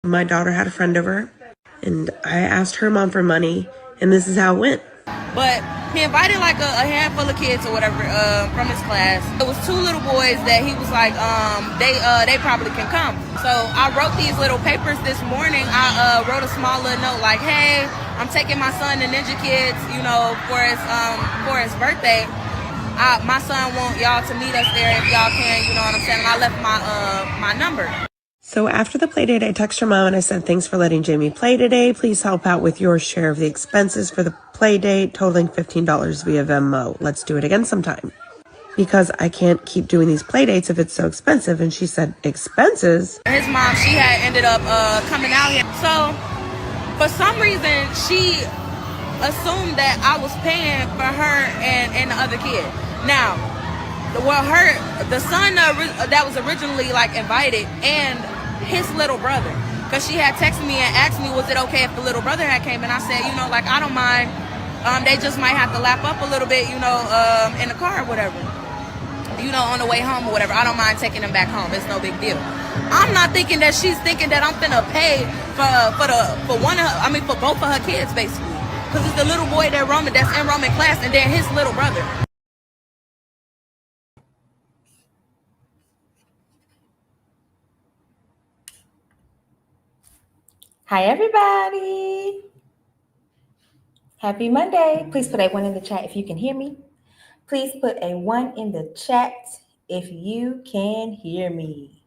My daughter had a friend over, and I asked her mom for money, and this is how it went. But he invited like a handful of kids or whatever from his class. It was 2 little boys that he was like, they probably can come. So I wrote these little papers this morning. I wrote a small little note like, hey, I'm taking my son to Ninja Kids, for his birthday. My son want y'all to meet us there if y'all can, you know what I'm saying? And I left my number. So after the play date, I texted her mom and I said, thanks for letting Jamie play today. Please help out with your share of the expenses for the play date, totaling $15 via Venmo. Let's do it again sometime. Because I can't keep doing these play dates if it's so expensive. And she said, expenses? His mom, she had ended up coming out here. So for some reason, she assumed that I was paying for her and the other kid. Now, the son that was originally like invited and his little brother, because she had texted me and asked me, was it okay if the little brother had came? And I said, I don't mind. They just might have to lap up a little bit, in the car or whatever, on the way home or whatever. I don't mind taking them back home. It's no big deal. I'm not thinking that she's thinking that I'm finna pay for both of her kids basically, because it's the little boy that's in Roman class and then his little brother. Hi, everybody. Happy Monday. Please put a 1 in the chat if you can hear me. Please put a 1 in the chat if you can hear me.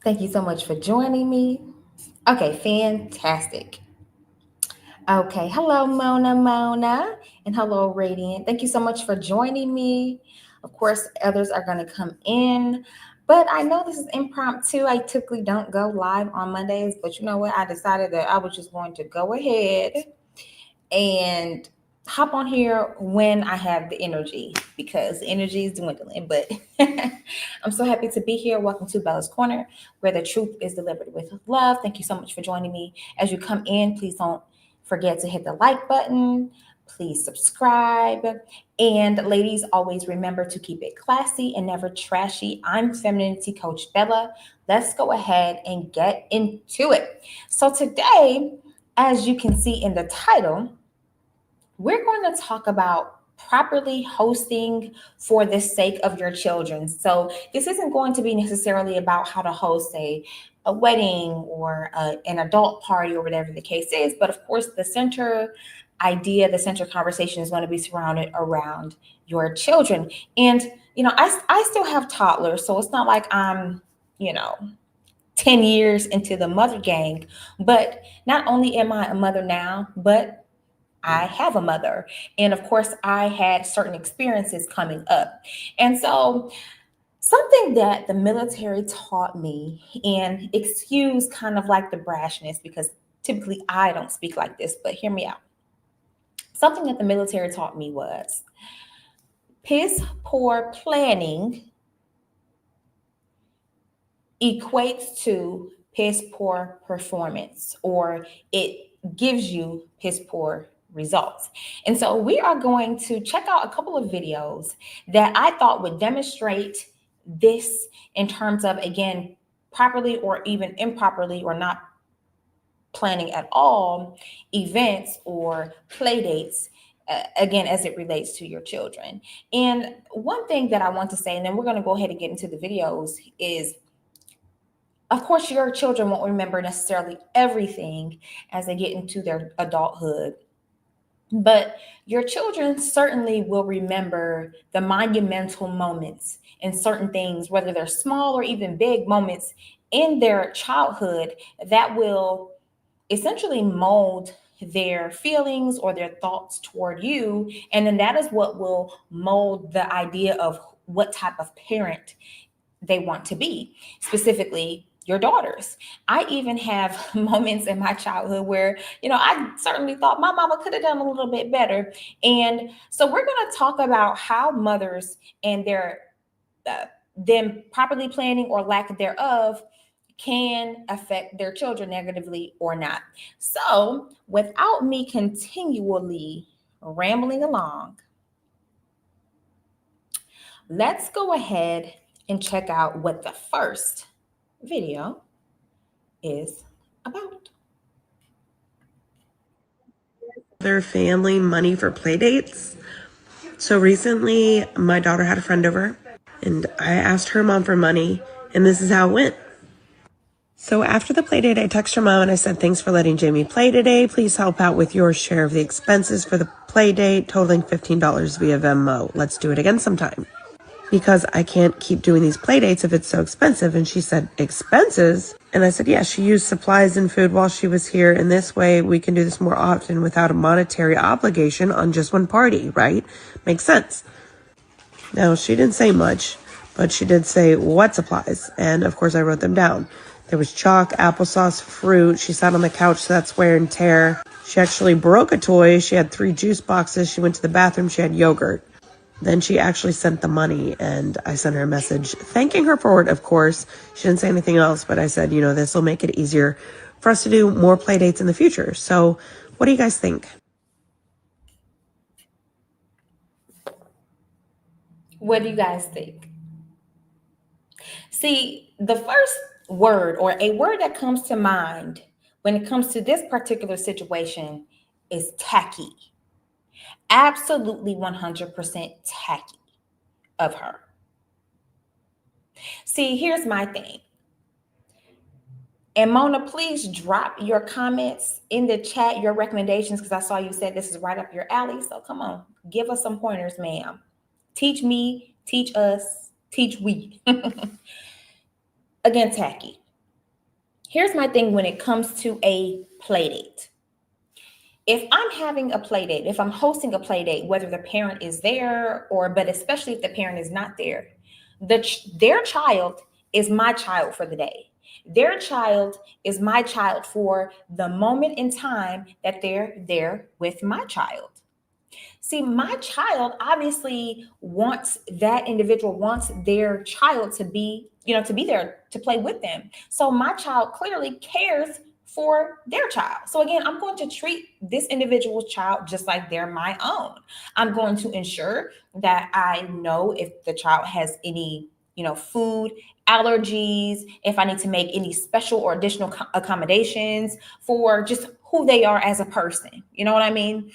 Thank you so much for joining me. Okay, fantastic. Okay, hello, Mona, and hello, Radiant. Thank you so much for joining me. Of course, others are going to come in, but I know this is impromptu. I typically don't go live on Mondays, but you know what? I decided that I was just going to go ahead and hop on here when I have the energy, because the energy is dwindling. But I'm so happy to be here. Welcome to Bella's Corner, where the truth is delivered with love. Thank you so much for joining me. As you come in, please don't forget to hit the like button. Please subscribe. And ladies, always remember to keep it classy and never trashy. I'm Femininity Coach Bella. Let's go ahead and get into it. So today, as you can see in the title, we're going to talk about properly hosting for the sake of your children. So this isn't going to be necessarily about how to host a wedding or an adult party or whatever the case is. But of course, the center idea, the center conversation is going to be surrounded around your children. And, I still have toddlers, so it's not like I'm, 10 years into the mother gang. But not only am I a mother now, but I have a mother. And of course, I had certain experiences coming up. And so something that the military taught me, and excuse kind of like the brashness, because typically I don't speak like this, but hear me out. Something that the military taught me was piss poor planning equates to piss poor performance, or it gives you piss poor results. And so we are going to check out a couple of videos that I thought would demonstrate this in terms of, again, properly or even improperly or not planning at all events or play dates, again, as it relates to your children. And one thing that I want to say, and then we're going to go ahead and get into the videos, is of course, your children won't remember necessarily everything as they get into their adulthood, but your children certainly will remember the monumental moments and certain things, whether they're small or even big moments in their childhood, that will essentially mold their feelings or their thoughts toward you. And then that is what will mold the idea of what type of parent they want to be, specifically your daughters. I even have moments in my childhood where, I certainly thought my mama could have done a little bit better. And so we're going to talk about how mothers and their them properly planning or lack thereof can affect their children negatively or not. So without me continually rambling along, let's go ahead and check out what the first video is about. Their family money for play dates. So recently, my daughter had a friend over, and I asked her mom for money, and this is how it went. So after the play date, I texted her mom and I said, thanks for letting Jamie play today. Please help out with your share of the expenses for the play date, totaling $15 via Venmo. Let's do it again sometime, because I can't keep doing these play dates if it's so expensive. And she said, expenses? And I said, yeah, she used supplies and food while she was here. And this way we can do this more often without a monetary obligation on just one party, right? Makes sense. Now, she didn't say much, but she did say what supplies. And of course I wrote them down. There was chalk, applesauce, fruit. She sat on the couch, so that's wear and tear. She actually broke a toy. She had 3 juice boxes. She went to the bathroom. She had yogurt. Then she actually sent the money, and I sent her a message thanking her for it, of course. She didn't say anything else, but I said, this will make it easier for us to do more play dates in the future. So what do you guys think? What do you guys think? See, the first word or a word that comes to mind when it comes to this particular situation is tacky. Absolutely 100% tacky of her. See, here's my thing. And Mona, please drop your comments in the chat, your recommendations, because I saw you said this is right up your alley. So come on, give us some pointers, ma'am. Teach me, teach us, teach we. Again, tacky. Here's my thing when it comes to a play date. If I'm having a play date, if I'm hosting a play date, whether the parent is there but especially if the parent is not there, their child is my child for the day. Their child is my child for the moment in time that they're there with my child. See, my child obviously that individual wants their child to be, to be there to play with them. So my child clearly cares for their child. So again, I'm going to treat this individual child just like they're my own. I'm going to ensure that I know if the child has any, food allergies, if I need to make any special or additional accommodations for just who they are as a person. You know what I mean?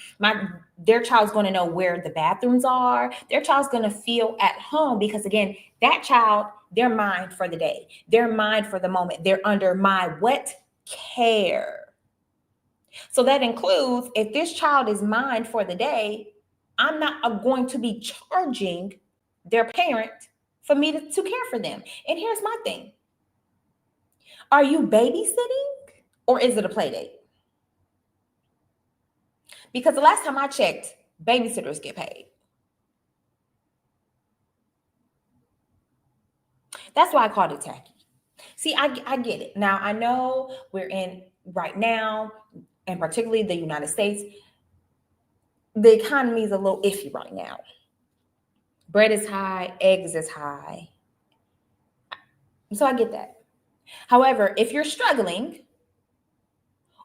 Their child's going to know where the bathrooms are. Their child's going to feel at home because, again, that child, they're mine for the day. They're mine for the moment. They're under my care. So that includes, if this child is mine for the day, I'm not going to be charging their parent for me to care for them. And here's my thing. Are you babysitting or is it a play date? Because the last time I checked, babysitters get paid. That's why I called it tacky. See, I get it. Now, I know we're in right now, and particularly the United States, the economy is a little iffy right now. Bread is high, eggs is high. So I get that. However, if you're struggling,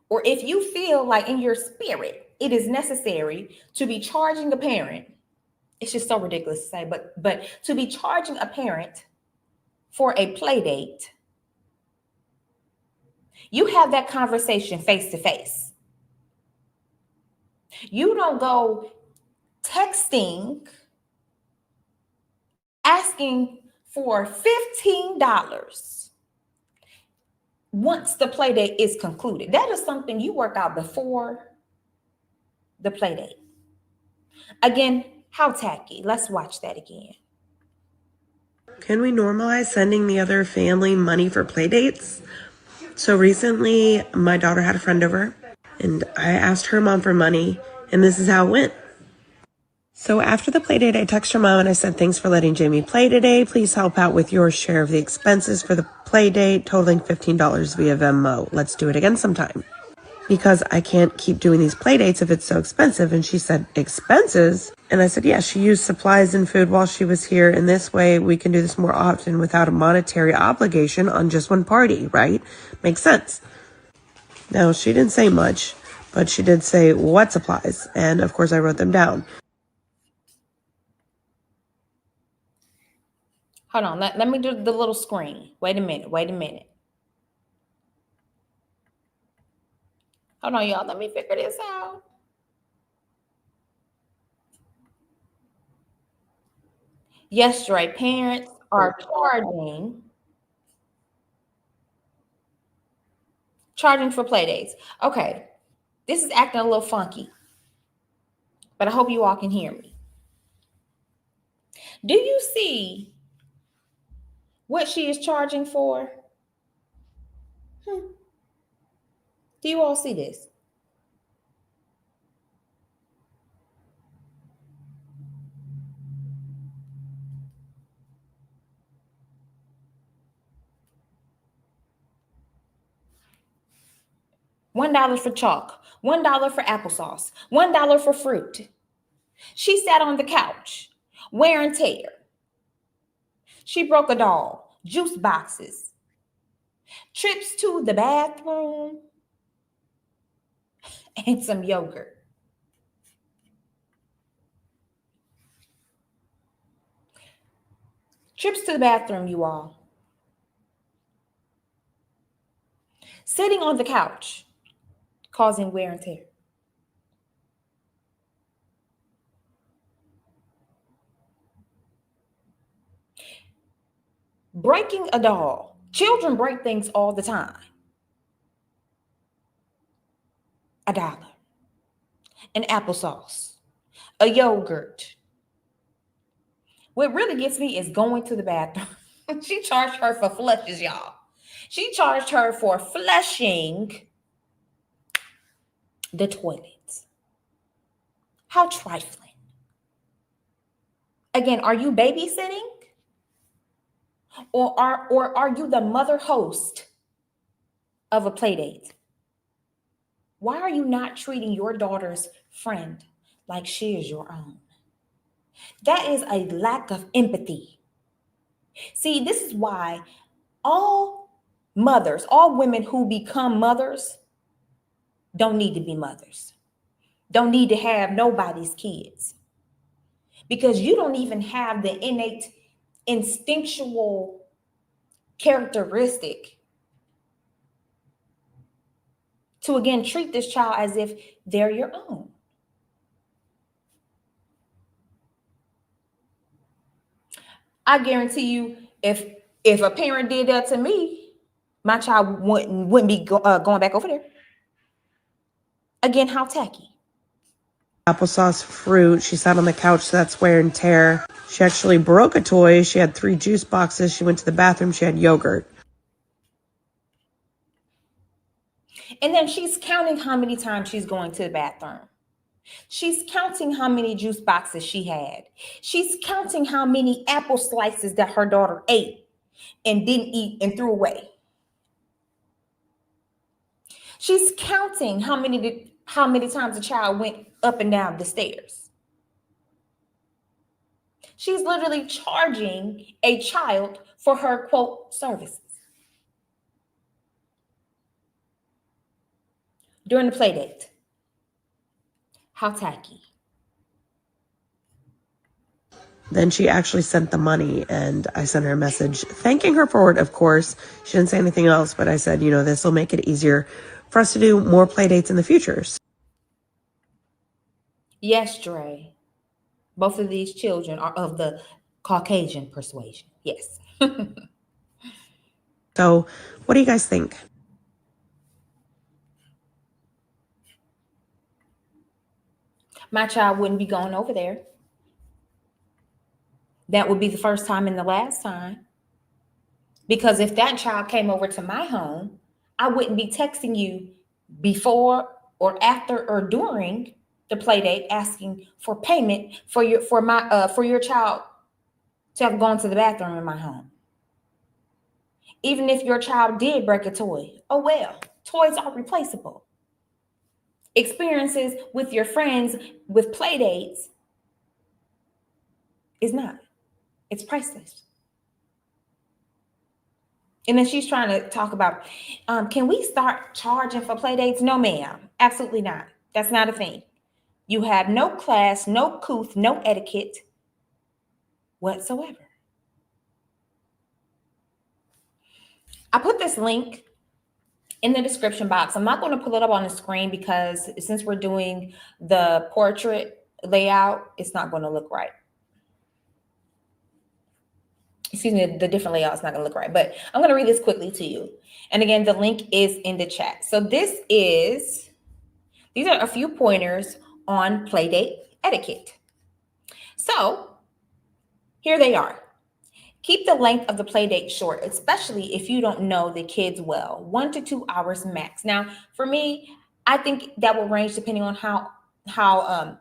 or if you feel like in your spirit it is necessary to be charging a parent, it's just so ridiculous to say, but to be charging a parent for a play date, you have that conversation face to face. You don't go texting, asking for $15 once the play date is concluded. That is something you work out before the play date. Again, how tacky. Let's watch that again. Can we normalize sending the other family money for play dates? So recently, my daughter had a friend over, and I asked her mom for money, and this is how it went. So after the play date, I texted her mom and I said, thanks for letting Jamie play today. Please help out with your share of the expenses for the play date, totaling $15 via Venmo. Let's do it again sometime, because I can't keep doing these play dates if it's so expensive. And she said, expenses? And I said, yeah, she used supplies and food while she was here. And this way we can do this more often without a monetary obligation on just one party, right? Makes sense. Now, she didn't say much, but she did say what supplies. And of course I wrote them down. Hold on. Let me do the little screen. Wait a minute. Hold on, y'all. Let me figure this out. Yes, Dre. Parents are charging for play dates. Okay. This is acting a little funky, but I hope you all can hear me. Do you see what she is charging for? Do you all see this? $1 for chalk, $1 for applesauce, $1 for fruit. She sat on the couch, wear and tear. She broke a doll, juice boxes, trips to the bathroom, and some yogurt. Trips to the bathroom, you all. Sitting on the couch, causing wear and tear. Breaking a doll. Children break things all the time. $1. An applesauce. A yogurt. What really gets me is going to the bathroom. She charged her for flushes, y'all. She charged her for flushing the toilet. How trifling. Again, are you babysitting? Or are you the mother host of a play date? Why are you not treating your daughter's friend like she is your own? That is a lack of empathy. See, this is why all mothers, all women who become mothers don't need to be mothers. Don't need to have nobody's kids. Because you don't even have the innate instinctual characteristic to, again, treat this child as if they're your own. I guarantee you, if a parent did that to me, my child wouldn't be going back over there. Again, how tacky. Applesauce, fruit. She sat on the couch, so that's wear and tear. She actually broke a toy. She had 3 juice boxes. She went to the bathroom. She had yogurt. And then she's counting how many times she's going to the bathroom. She's counting how many juice boxes she had. She's counting how many apple slices that her daughter ate and didn't eat and threw away. She's counting how many times the child went up and down the stairs. She's literally charging a child for her, quote, services. During the play date. How tacky. Then she actually sent the money, and I sent her a message thanking her for it, of course. She didn't say anything else, but I said, this will make it easier for us to do more play dates in the future. Yes, Dre. Both of these children are of the Caucasian persuasion. Yes. So what do you guys think? My child wouldn't be going over there. That would be the first time and the last time. Because if that child came over to my home, I wouldn't be texting you before or after or during the play date asking for payment for your child to have gone to the bathroom in my home. Even if your child did break a toy, oh well, toys are replaceable. Experiences with your friends with play dates is not. It's priceless. And then she's trying to talk about, can we start charging for play dates? No, ma'am. Absolutely not. That's not a thing. You have no class, no couth, no etiquette whatsoever. I put this link in the description box. I'm not going to pull it up on the screen because since we're doing the portrait layout, it's not going to look right. Excuse me, the different layout is not going to look right, but I'm going to read this quickly to you. And again, the link is in the chat. So these are a few pointers on playdate etiquette. So here they are. Keep the length of the play date short, especially if you don't know the kids well, 1 to 2 hours max. Now, for me, I think that will range depending on how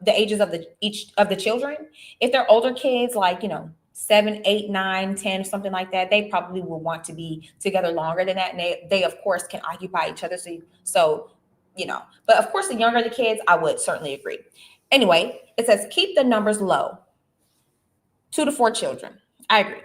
the ages of each of the children. If they're older kids, like 7, 8, 9, 10, something like that, they probably will want to be together longer than that, and they of course can occupy each other. But of course, the younger the kids, I would certainly agree. Anyway, it says keep the numbers low, 2 to 4 children. I agree.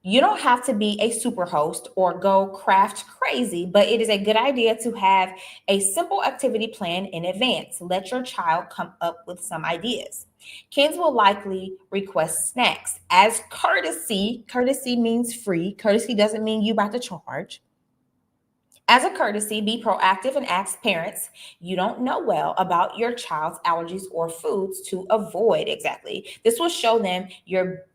You don't have to be a super host or go craft crazy, but it is a good idea to have a simple activity plan in advance. Let your child come up with some ideas. Kids will likely request snacks as courtesy. Courtesy means free. Courtesy doesn't mean you about to charge. As a courtesy, be proactive and ask parents you don't know well about your child's allergies or foods to avoid. Exactly. This will show them you're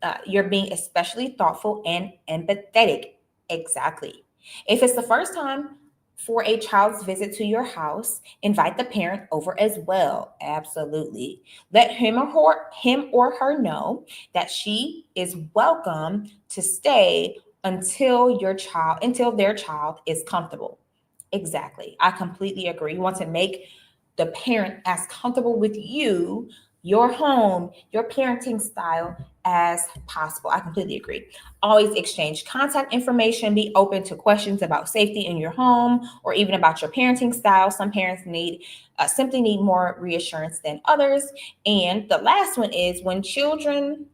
being especially thoughtful and empathetic. Exactly. If it's the first time for a child's visit to your house, invite the parent over as well. Absolutely. Let him or her know that she is welcome to stay until their child is comfortable. Exactly. I completely agree. You want to make the parent as comfortable with you, your home, your parenting style as possible. I completely agree. Always exchange contact information. Be open to questions about safety in your home or even about your parenting style. Some parents simply need more reassurance than others. And the last one is when children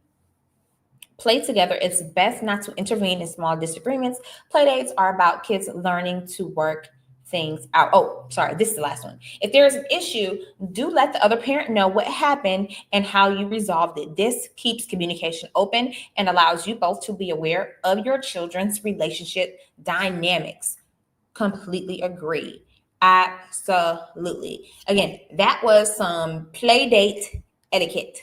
play together, it's best not to intervene in small disagreements. Playdates are about kids learning to work things out. Oh, sorry, this is the last one. If there is an issue, do let the other parent know what happened and how you resolved it. This keeps communication open and allows you both to be aware of your children's relationship dynamics. Completely agree. Absolutely. Again, that was some playdate etiquette.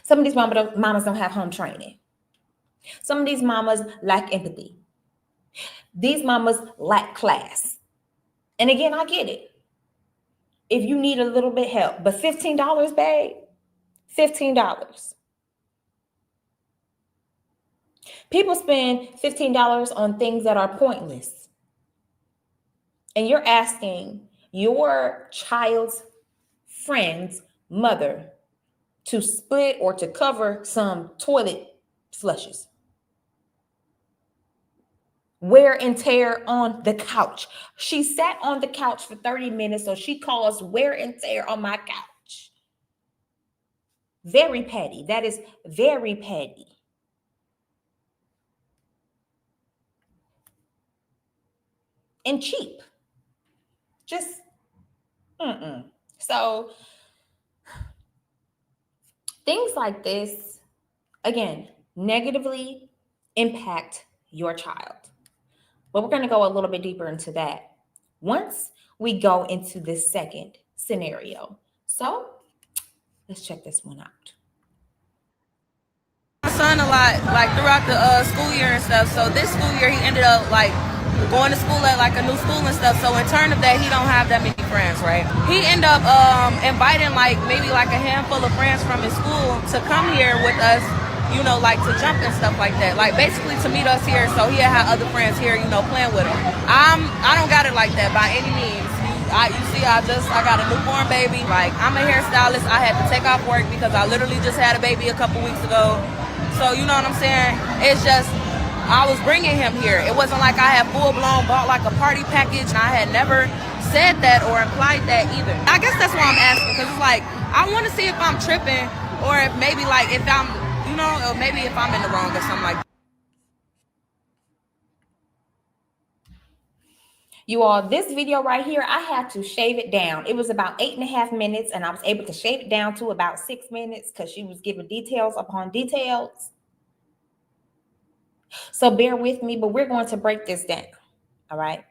Some of these mamas don't have home training. Some of these mamas lack empathy. These mamas lack class. And again, I get it. If you need a little bit help, but $15, babe, $15. People spend $15 on things that are pointless. And you're asking your child's friend's mother to split or to cover some toilet flushes. Wear and tear on the couch. She sat on the couch for 30 minutes, so she calls wear and tear on my couch. Very petty. That is very petty. And cheap. Just, So, things like this, again, negatively impact your child. But we're going to go a little bit deeper into that once we go into this second scenario. So let's check this one out. My son a lot, like throughout the school year and stuff. So this school year, he ended up like going to school at like a new school and stuff. So in turn of that, he don't have that many friends, right? He ended up inviting like maybe like a handful of friends from his school to come here with us, like to jump and stuff like that. Like basically to meet us here, so he'll have other friends here, playing with him. I don't got it like that by any means. You see, I got a newborn baby. Like, I'm a hairstylist. I had to take off work because I literally just had a baby a couple weeks ago. So, you know what I'm saying? It's just, I was bringing him here. It wasn't like I had full-blown bought like a party package. And I had never said that or implied that either. I guess that's why I'm asking, because it's like, I want to see if I'm tripping or if maybe like if I'm, or maybe if I'm in the wrong or something like that. You all, this video right here, I had to shave it down. It was about 8.5 minutes, and I was able to shave it down to about 6 minutes because she was giving details upon details. So bear with me, but we're going to break this down. All right.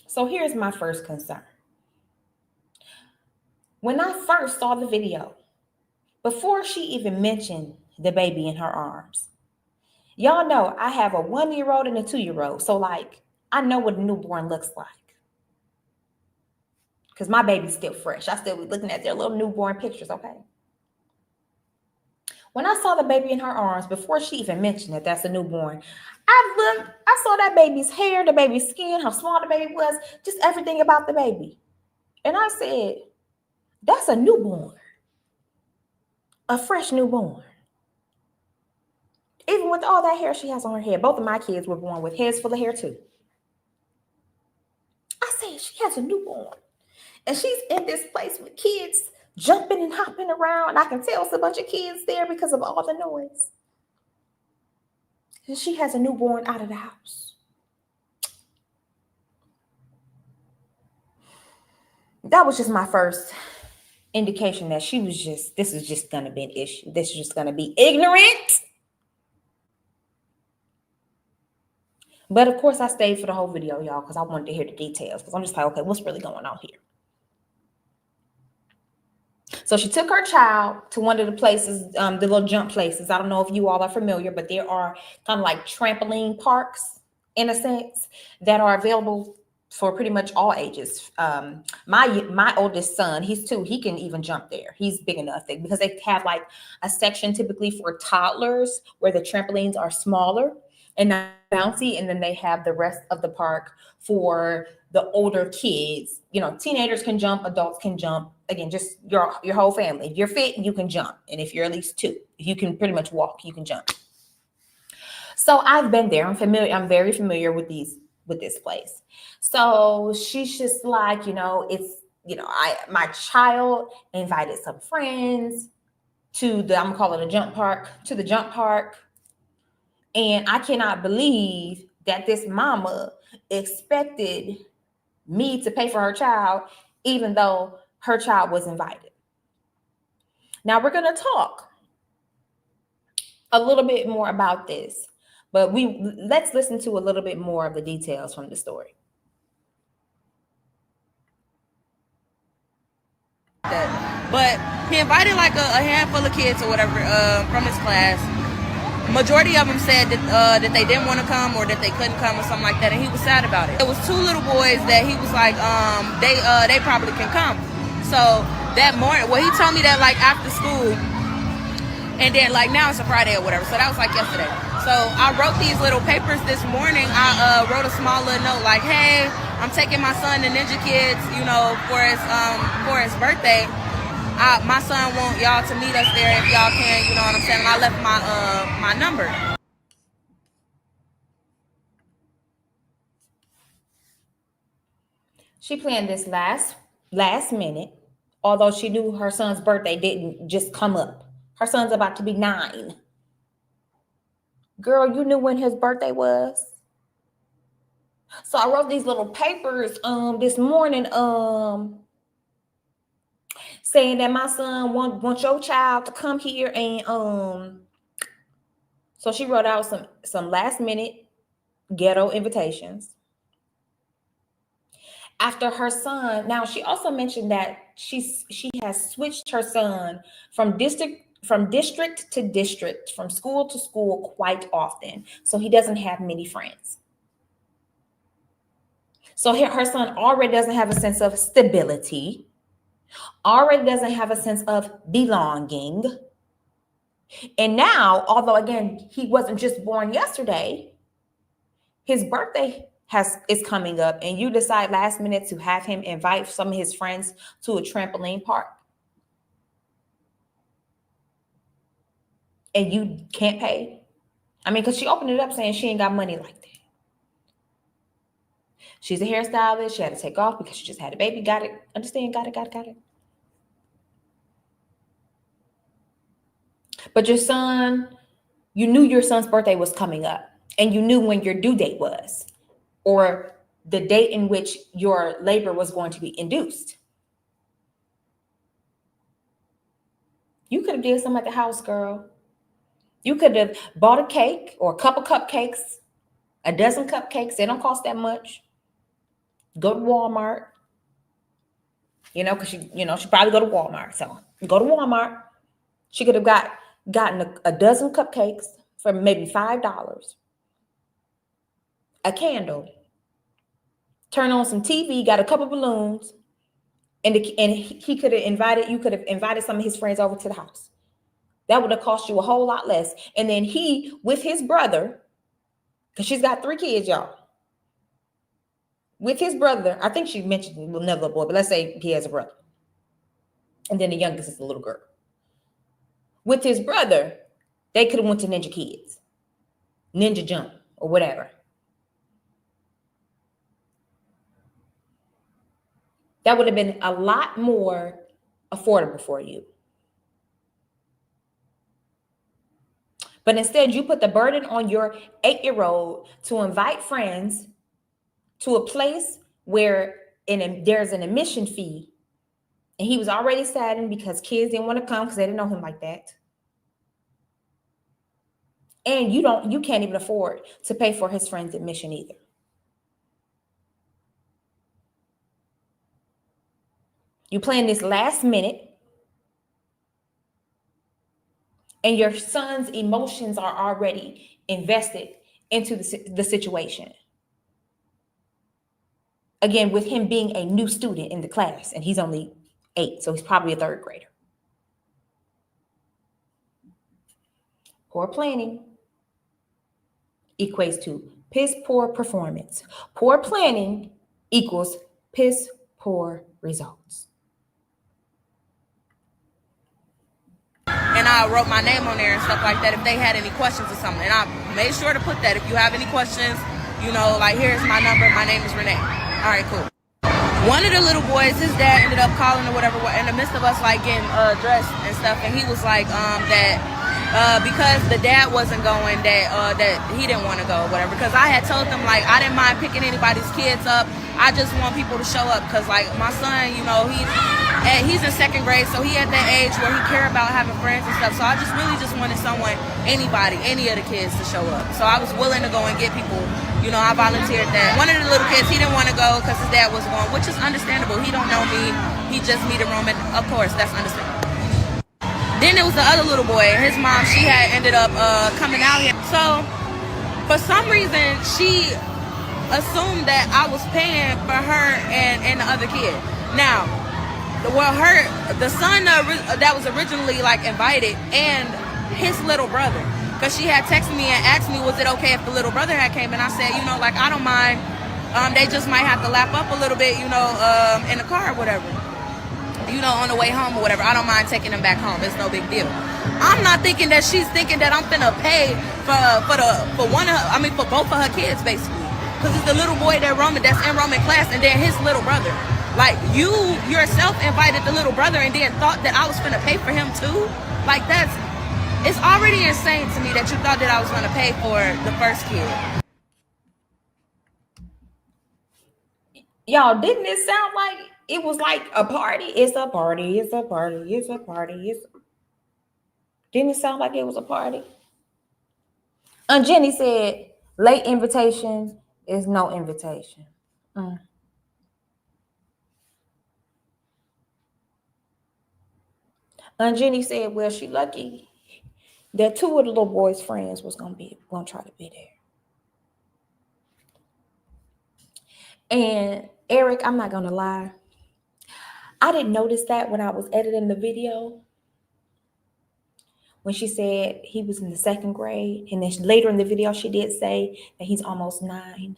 So here's my first concern. When I first saw the video, before she even mentioned the baby in her arms, y'all know I have a 1-year-old and a 2-year-old. So like, I know what a newborn looks like. Because my baby's still fresh. I still be looking at their little newborn pictures, okay? When I saw the baby in her arms, before she even mentioned that that's a newborn, I saw that baby's hair, the baby's skin, how small the baby was, just everything about the baby. And I said, that's a newborn, a fresh newborn. Even with all that hair she has on her head, both of my kids were born with heads full of hair too. I said, she has a newborn. And she's in this place with kids jumping and hopping around. I can tell it's a bunch of kids there because of all the noise. And she has a newborn out of the house. That was just my first indication that this is just going to be an issue. This is just going to be ignorant. But of course, I stayed for the whole video, y'all, because I wanted to hear the details. Because I'm just like, okay, what's really going on here? So she took her child to one of the places, the little jump places. I don't know if you all are familiar, but there are kind of like trampoline parks, in a sense, that are available for pretty much all ages. My oldest son, he's 2, he can even jump there. He's big enough because they have like a section typically for toddlers where the trampolines are smaller and not bouncy, and then they have the rest of the park for the older kids. You know, teenagers can jump, adults can jump. Again, just your whole family. If you're fit, you can jump, and if you're at least 2, you can pretty much walk. You can jump. So I've been there. I'm familiar. I'm very familiar with this place. So she's just like, my child invited some friends to the, I'm gonna call it a jump park, to the jump park. And I cannot believe that this mama expected me to pay for her child, even though her child was invited. Now we're going to talk a little bit more about this, but let's listen to a little bit more of the details from the story. But he invited like a handful of kids or whatever from his class. Majority of them said that they didn't want to come or that they couldn't come or something like that, and he was sad about it. It was 2 little boys that he was like, they probably can come. So that morning, well, he told me that like after school, and then like now it's a Friday or whatever, so that was like yesterday. So I wrote these little papers this morning. I wrote a small little note like, hey, I'm taking my son to Ninja Kids, for his birthday. My son want y'all to meet us there if y'all can, you know what I'm saying? I left my number. She planned this last minute, although she knew her son's birthday didn't just come up. Her son's about to be 9. Girl, you knew when his birthday was. So I wrote these little papers this morning saying that my son want your child to come here, and so she wrote out some last minute ghetto invitations. After her son, now she also mentioned that she has switched her son from district to district, from school to school quite often, so he doesn't have many friends. So her son already doesn't have a sense of stability, already doesn't have a sense of belonging. And now, although again, he wasn't just born yesterday, his birthday is coming up, and you decide last minute to have him invite some of his friends to a trampoline park. And you can't pay. I mean, because she opened it up saying she ain't got money like that. She's a hairstylist. She had to take off because she just had a baby. Got it. Understand? Got it. But your son, you knew your son's birthday was coming up, and you knew when your due date was, or the date in which your labor was going to be induced. You could have did something at the house, girl. You could have bought a cake or a couple cupcakes, a dozen cupcakes. They don't cost that much. Go to Walmart, because she probably go to Walmart. So go to Walmart. She could have gotten a dozen cupcakes for maybe $5, a candle, turn on some TV, got a couple balloons, and he could have invited. You could have invited some of his friends over to the house. That would have cost you a whole lot less. And then he, with his brother, because she's got 3 kids, y'all. With his brother, I think she mentioned another little boy, but let's say he has a brother. And then the youngest is a little girl. With his brother, they could have went to Ninja Kids, Ninja Jump, or whatever. That would have been a lot more affordable for you. But instead, you put the burden on your 8-year-old to invite friends to a place where there's an admission fee. And he was already saddened because kids didn't want to come because they didn't know him like that. And you can't even afford to pay for his friend's admission either. You plan this last minute, and your son's emotions are already invested into the situation. Again, with him being a new student in the class, and he's only 8, so he's probably a 3rd grader. Poor planning equates to piss poor performance. Poor planning equals piss poor results. And I wrote my name on there and stuff like that if they had any questions or something. And I made sure to put that. If you have any questions, like, here's my number. My name is Renee. All right, cool. One of the little boys, his dad ended up calling or whatever in the midst of us, like, getting dressed and stuff. And he was like, that because the dad wasn't going, that he didn't want to go or whatever. Because I had told them, like, I didn't mind picking anybody's kids up. I just want people to show up. Because, like, my son, he's in 2nd grade, so he at that age where he care about having friends and stuff. So I just wanted any of the kids to show up. So I was willing to go and get people. I volunteered that. One of the little kids, he didn't want to go because his dad was going, which is understandable. He don't know me. He just me to Roman. Of course, that's understandable. Then there was the other little boy. His mom, she had ended up coming out here. So for some reason, she assumed that I was paying for her and the other kid. Now, the son that was originally, like, invited, and his little brother, because she had texted me and asked me, was it okay if the little brother had came? And I said, like, I don't mind. They just might have to lap up a little bit, in the car or whatever, on the way home or whatever. I don't mind taking them back home. It's no big deal. I'm not thinking that she's thinking that I'm finna pay for both of her kids, basically. Because it's the little boy that's in Roman class, and then his little brother. Like, you yourself invited the little brother and then thought that I was finna pay for him too? Like, it's already insane to me that you thought that I was gonna pay for the first kid. Y'all, didn't it sound like it was like a party? It's a party, it's a party, it's a party, Didn't it sound like it was a party? And Jenny said, late invitation is no invitation. And Jenny said, well, she lucky that 2 of the little boy's friends was gonna try to be there. And Eric, I'm not gonna lie, I didn't notice that when I was editing the video. When she said he was in the 2nd grade, and then later in the video, she did say that he's almost 9.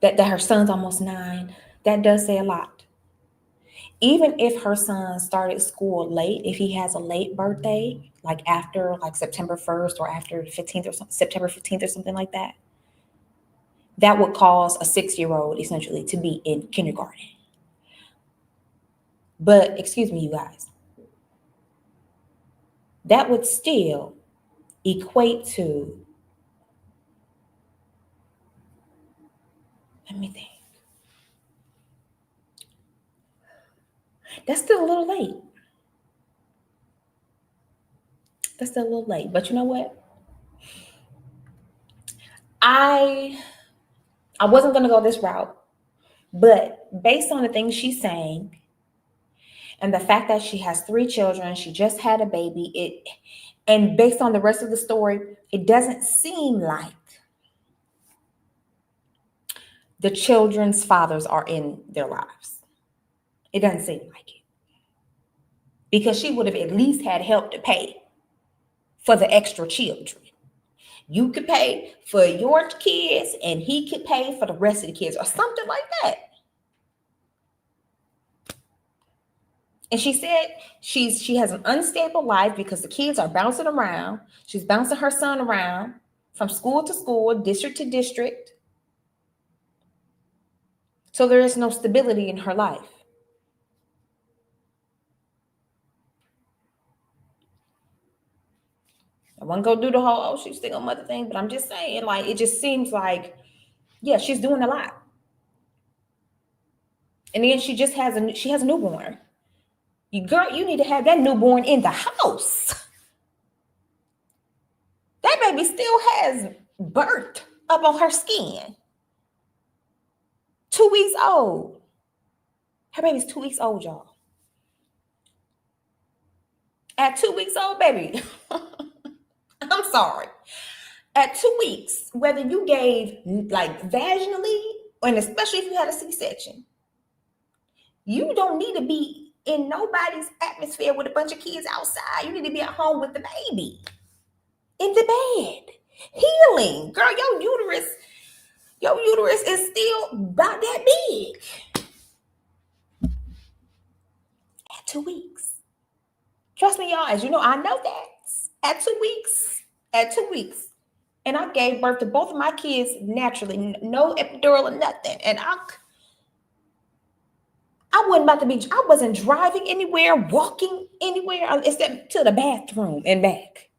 That her son's almost 9. That does say a lot. Even if her son started school late, if he has a late birthday, like after September 1st or after 15th or September 15th or something like that, that would cause a 6-year-old essentially to be in kindergarten. But excuse me, you guys, that would still equate to, let me think. That's still a little late. That's a little late. But you know what? I wasn't going to go this route, but based on the things she's saying and the fact that she has 3 children, she just had a baby, and based on the rest of the story, it doesn't seem like the children's fathers are in their lives. It doesn't seem like it. Because she would have at least had help to pay for the extra children. You could pay for your kids and he could pay for the rest of the kids or something like that. And she said she has an unstable life because the kids are bouncing around. She's bouncing her son around from school to school, district to district. So there is no stability in her life. I won't go do the whole, she's single mother thing, but I'm just saying, like, it just seems like, yeah, she's doing a lot. And then she has a newborn. Girl, you need to have that newborn in the house. That baby still has birth up on her skin. 2 weeks old. Her baby's 2 weeks old, y'all. At 2 weeks old, baby. I'm sorry. At 2 weeks, whether you gave like vaginally, and especially if you had a C-section, you don't need to be in nobody's atmosphere with a bunch of kids outside. You need to be at home with the baby. In the bed. Healing. Girl, your uterus is still about that big. At 2 weeks. Trust me, y'all, as you know, I know that. At 2 weeks. And I gave birth to both of my kids naturally. No epidural or nothing. And I wasn't driving anywhere, walking anywhere, except to the bathroom and back.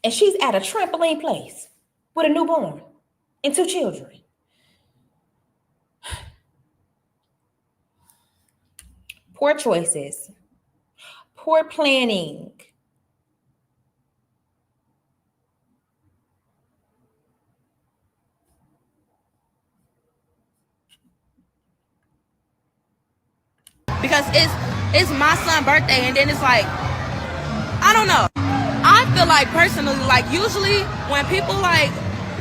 And she's at a trampoline place with a newborn and 2 children. Poor choices, poor planning. Because it's my son's birthday, and then it's like, I don't know. I feel like personally, like usually when people like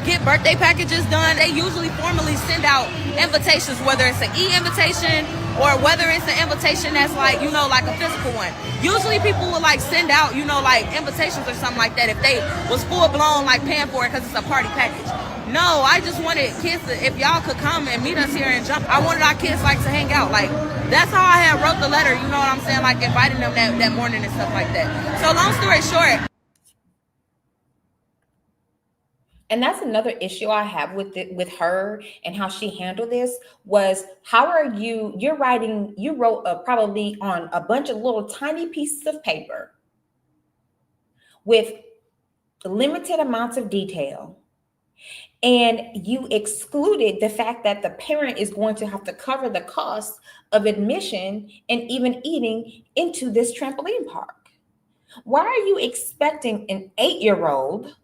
get birthday packages done, they usually formally send out invitations, whether it's an e-invitation or whether it's an invitation that's like, you know, like a physical one. Usually people will like send out, you know, like invitations or something like that if they was full blown like paying for it because it's a party package. No, I just wanted kids to, if y'all could come and meet us here and jump, I wanted our kids like to hang out. Like, that's how I had wrote the letter, you know what I'm saying? Like inviting them that morning and stuff like that. So long story short. And that's another issue I have with her and how she handled this was, how are you wrote probably on a bunch of little tiny pieces of paper with limited amounts of detail. And you excluded the fact that the parent is going to have to cover the cost of admission and even eating into this trampoline park. Why are you expecting an 8-year-old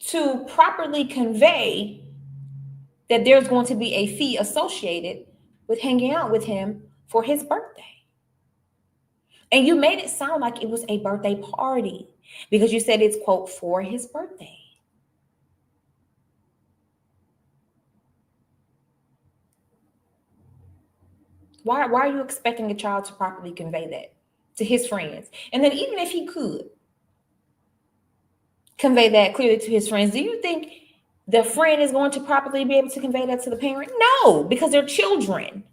to properly convey that there's going to be a fee associated with hanging out with him for his birthday? And you made it sound like it was a birthday party because you said it's, quote, for his birthday. Why are you expecting a child to properly convey that to his friends? And then even if he could convey that clearly to his friends, do you think the friend is going to properly be able to convey that to the parent? No, because they're children.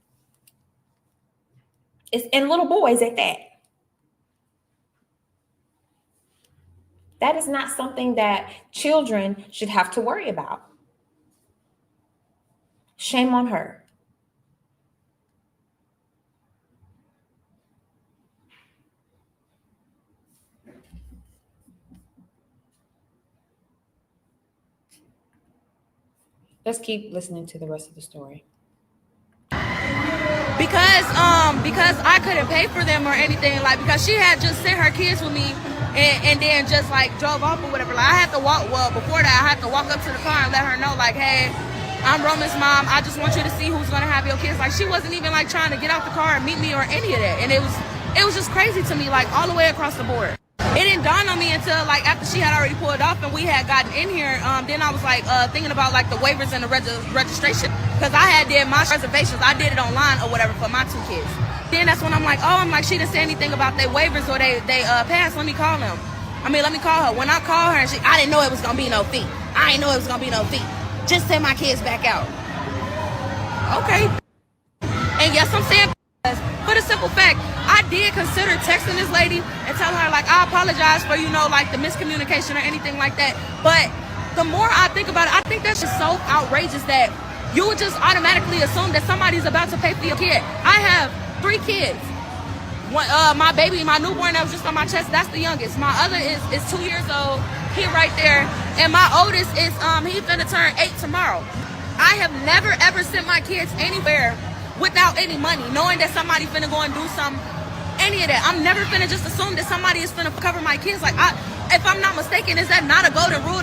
And little boys at that. That is not something that children should have to worry about. Shame on her. Let's keep listening to the rest of the story. because I couldn't pay for them or anything, like, because she had just sent her kids with me and then just like drove off or whatever. Like, I had to walk, well, before that I had to walk up to the car and let her know, like, hey, I'm Roman's mom, I just want you to see who's gonna have your kids. Like, she wasn't even like trying to get out the car and meet me or any of that. And it was just crazy to me, like, all the way across the board. It didn't dawn on me until like after she had already pulled off and we had gotten in here. Then I was like thinking about like the waivers and the registration, because I had did my reservations. I did it online or whatever for my 2 kids. Then that's when I'm like, she didn't say anything about their waivers or they passed. Let me call her. When I call her, I didn't know it was gonna be no fee. I didn't know it was gonna be no fee. Just send my kids back out. Okay. And yes, I'm saying for the simple fact, I did consider texting this lady and telling her, like, I apologize for, like, the miscommunication or anything like that. But the more I think about it, I think that's just so outrageous that you would just automatically assume that somebody's about to pay for your kid. I have 3 kids. My baby, my newborn that was just on my chest, that's the youngest. My other is 2 years old. He right there. And my oldest is, he finna turn 8 tomorrow. I have never, ever sent my kids anywhere without any money, knowing that somebody finna go and do some, any of that. I'm never finna just assume that somebody is finna cover my kids. Like, if I'm not mistaken, is that not a golden rule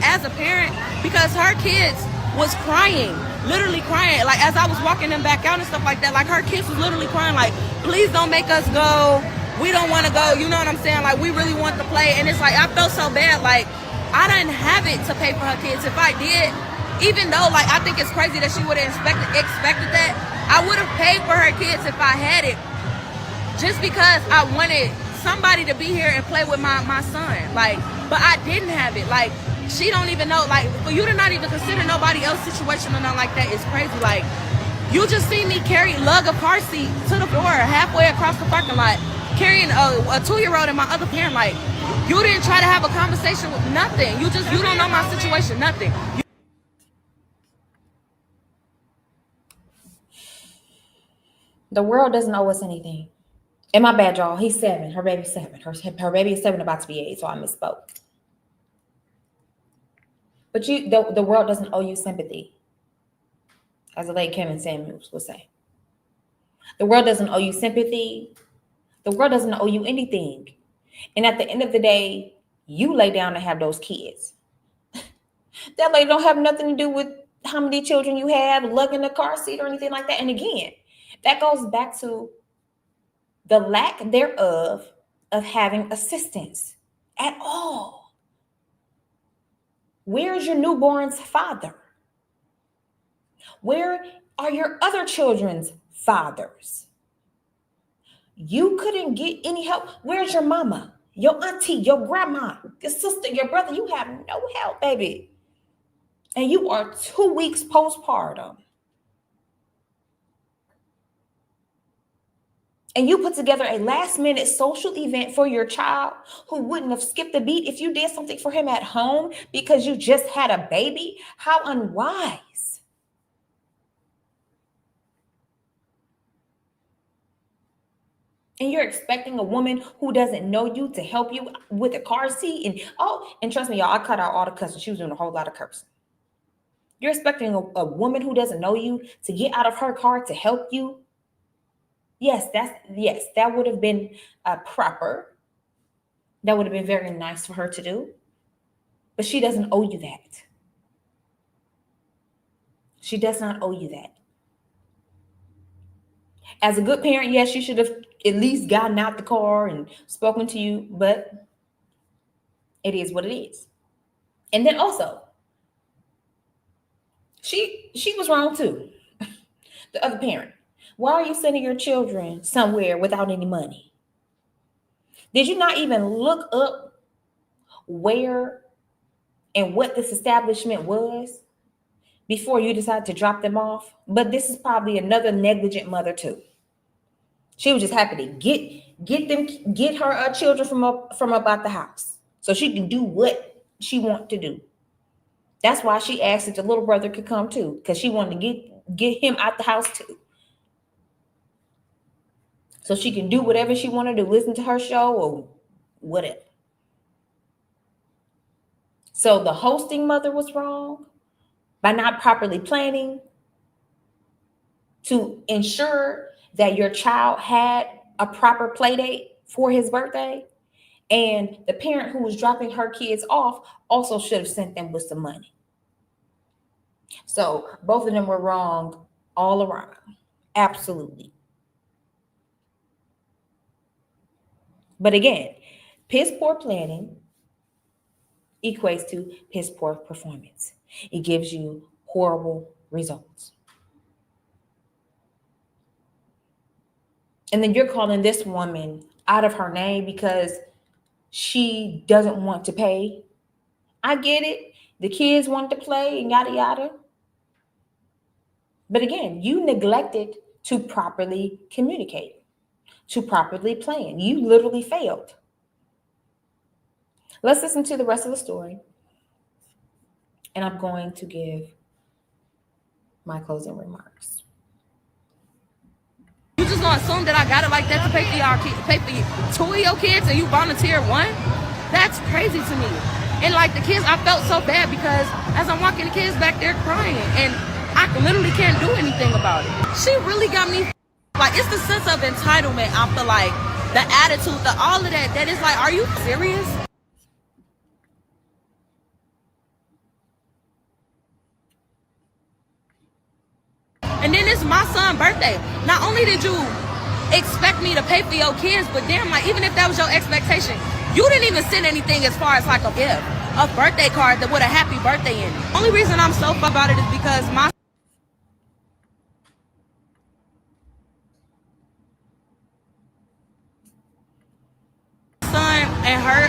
as a parent? Because her kids was crying, literally crying. Like, as I was walking them back out and stuff like that, like, her kids was literally crying, like, please don't make us go. We don't want to go. You know what I'm saying? Like, we really want to play. And it's like, I felt so bad. Like, I didn't have it to pay for her kids. If I did, even though, like, I think it's crazy that she would have expected that, I would have paid for her kids if I had it, just because I wanted somebody to be here and play with my son. Like, but I didn't have it. Like, she don't even know. Like, for you to not even consider nobody else's situation or nothing like that is crazy. Like, you just see me lug a car seat to the door halfway across the parking lot, carrying a 2-year-old and my other parent. Like, you didn't try to have a conversation with nothing. You don't know my situation, nothing. The world doesn't owe us anything. And my bad, y'all. He's 7. Her baby's 7. Her baby is 7, about to be 8, so I misspoke. But the world doesn't owe you sympathy, as the late Kevin Samuels would say. The world doesn't owe you sympathy. The world doesn't owe you anything. And at the end of the day, you lay down to have those kids. That lady don't have nothing to do with how many children you have, lugging a car seat or anything like that. And again, that goes back to the lack thereof of having assistance at all. Where's your newborn's father? Where are your other children's fathers? You couldn't get any help. Where's your mama, your auntie, your grandma, your sister, your brother? You have no help, baby. And you are 2 weeks postpartum. And you put together a last-minute social event for your child who wouldn't have skipped a beat if you did something for him at home because you just had a baby. How unwise. And you're expecting a woman who doesn't know you to help you with a car seat. And trust me, y'all, I cut out all the cussing. She was doing a whole lot of cursing. You're expecting a woman who doesn't know you to get out of her car to help you. Yes, that would have been proper. That would have been very nice for her to do. But she doesn't owe you that. She does not owe you that. As a good parent, yes, you should have at least gotten out the car and spoken to you, but it is what it is. And then also, she was wrong too. The other parent. Why are you sending your children somewhere without any money? Did you not even look up where and what this establishment was before you decided to drop them off? But this is probably another negligent mother too. She was just happy to get her children from up out the house so she can do what she wants to do. That's why she asked if the little brother could come too, because she wanted to get him out the house too. So she can do whatever she wanted to, listen to her show or whatever. So the hosting mother was wrong by not properly planning. to ensure that your child had a proper play date for his birthday. And the parent who was dropping her kids off also should have sent them with some money. So both of them were wrong all around. Absolutely. But again, piss poor planning equates to piss poor performance. It gives you horrible results. And then you're calling this woman out of her name because she doesn't want to pay. I get it. The kids want to play and yada yada. But again, you neglected to properly communicate, to properly plan. You literally failed. Let's listen to the rest of the story. And I'm going to give my closing remarks. You just gonna assume that I got it like that to pay for two of your kids and you volunteer one? That's crazy to me. And like the kids, I felt so bad because as I'm walking the kids back there crying and I literally can't do anything about it. She really got me, like, it's the sense of entitlement. I feel like the attitude, all of that is like, are you serious? And then it's my son's birthday. Not only did you expect me to pay for your kids, but damn, like, even if that was your expectation, you didn't even send anything as far as like a gift, a birthday card that with a happy birthday in it. Only reason I'm so fucked about it is because my son and her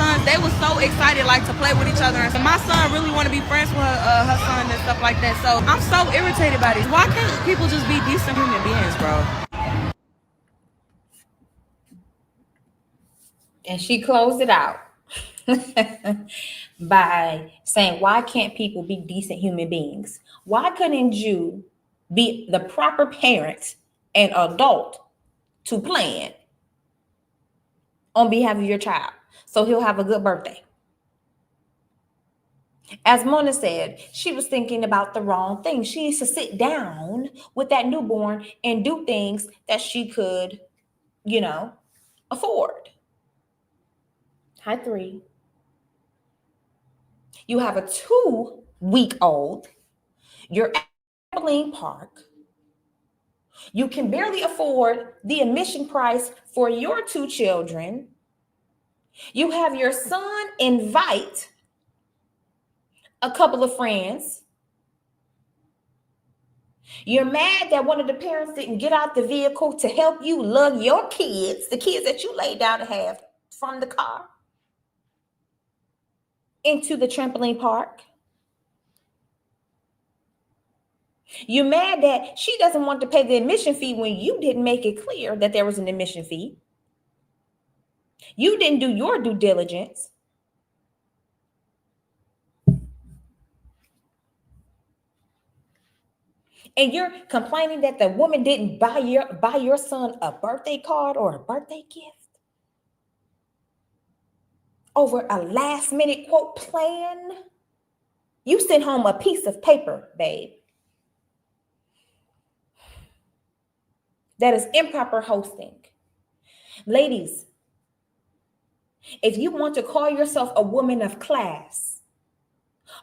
sons, they were so excited like to play with each other. And my son really want to be friends with her son and stuff like that. So I'm so irritated by this. Why can't people just be decent human beings, bro? And she closed it out by saying, why can't people be decent human beings? Why couldn't you be the proper parent and adult to plan on behalf of your child so he'll have a good birthday? As Mona said, she was thinking about the wrong thing. She needs to sit down with that newborn and do things that she could, afford. Hi, 3. You have a 2-week-old. You're at a trampoline park. You can barely afford the admission price for your 2 children. You have your son invite a couple of friends. You're mad that one of the parents didn't get out the vehicle to help you lug your kids, the kids that you laid down to have, from the car into the trampoline park. You're mad that she doesn't want to pay the admission fee when you didn't make it clear that there was an admission fee. You didn't do your due diligence. And you're complaining that the woman didn't buy your son a birthday card or a birthday gift over a last minute quote plan. You sent home a piece of paper, babe. That is improper hosting. Ladies, if you want to call yourself a woman of class,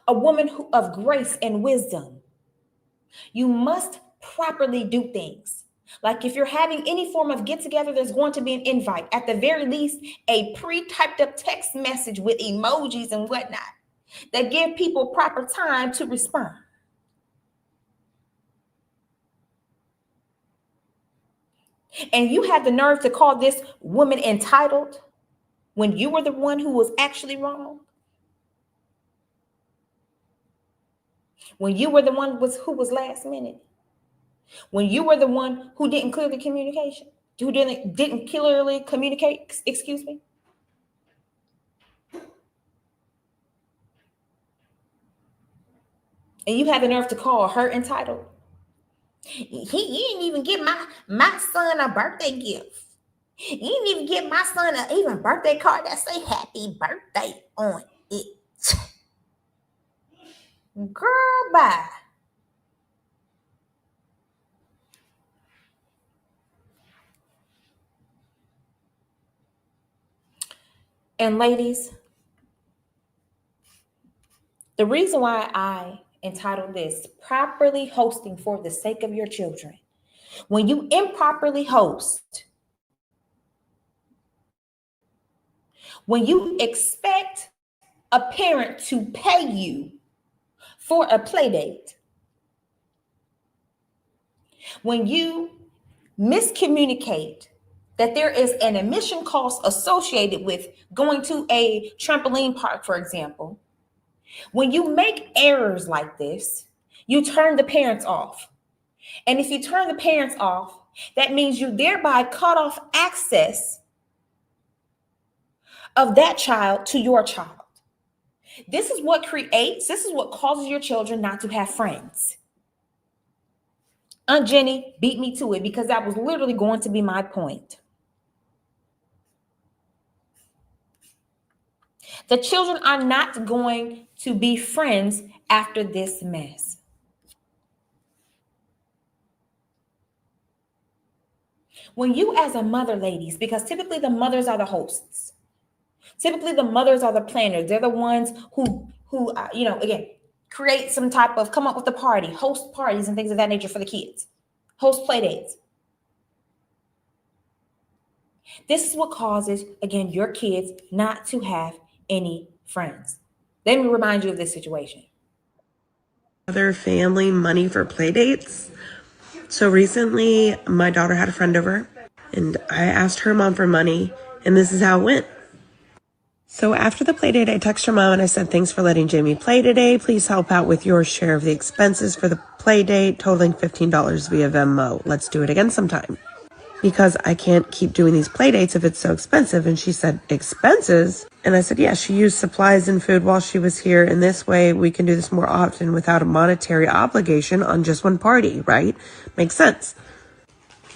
a woman of grace and wisdom, you must properly do things. Like if you're having any form of get together, there's going to be an invite. At the very least, a pre-typed up text message with emojis and whatnot that give people proper time to respond. And you had the nerve to call this woman entitled when you were the one who was actually wrong. When you were the one who was last minute. When you were the one who didn't clearly communication, who didn't clearly communicate, excuse me. And you had the nerve to call her entitled. He didn't even give my son a birthday gift. He didn't even give my son an even birthday card that say happy birthday on it. Girl, bye. And ladies, the reason why I entitled this Properly Hosting for the Sake of Your Children. When you improperly host, when you expect a parent to pay you for a play date, when you miscommunicate that there is an admission cost associated with going to a trampoline park, for example, when you make errors like this, you turn the parents off. And if you turn the parents off, that means you thereby cut off access of that child to your child. This is what causes your children not to have friends. Aunt Jenny beat me to it because that was literally going to be my point. The children are not going to be friends after this mess. When you as a mother, ladies, because typically the mothers are the hosts. Typically the mothers are the planners. They're the ones who again, create some type of, come up with the party, host parties and things of that nature for the kids, host play dates. This is what causes, again, your kids not to have any friends. Let me remind you of this situation. Other family money for play dates. So recently, my daughter had a friend over, and I asked her mom for money, and this is how it went. So after the play date, I texted her mom and I said, thanks for letting Jamie play today. Please help out with your share of the expenses for the play date, totaling $15 via Venmo. Let's do it again sometime, because I can't keep doing these play dates if it's so expensive. And she said, expenses? And I said, yeah, she used supplies and food while she was here. And this way we can do this more often without a monetary obligation on just one party, right? Makes sense.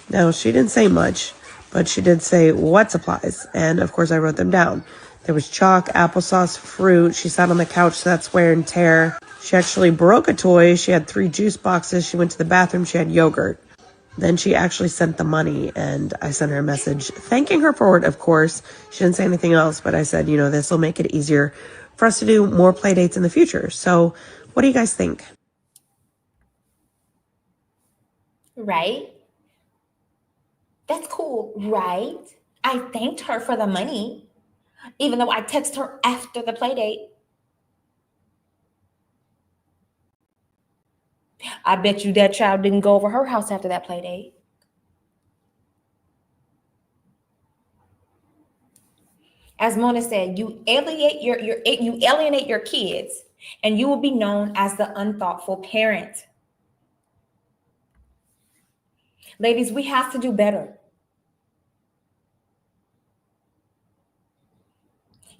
Now, she didn't say much, but she did say what supplies. And of course I wrote them down. There was chalk, applesauce, fruit. She sat on the couch, so that's wear and tear. She actually broke a toy. She had 3 juice boxes. She went to the bathroom. She had yogurt. Then she actually sent the money, and I sent her a message thanking her for it, of course. She didn't say anything else, but I said, this will make it easier for us to do more play dates in the future. So what do you guys think? Right? That's cool, right? I thanked her for the money, even though I texted her after the play date. I bet you that child didn't go over her house after that play date. As Mona said, you alienate your kids, and you will be known as the unthoughtful parent. Ladies, we have to do better.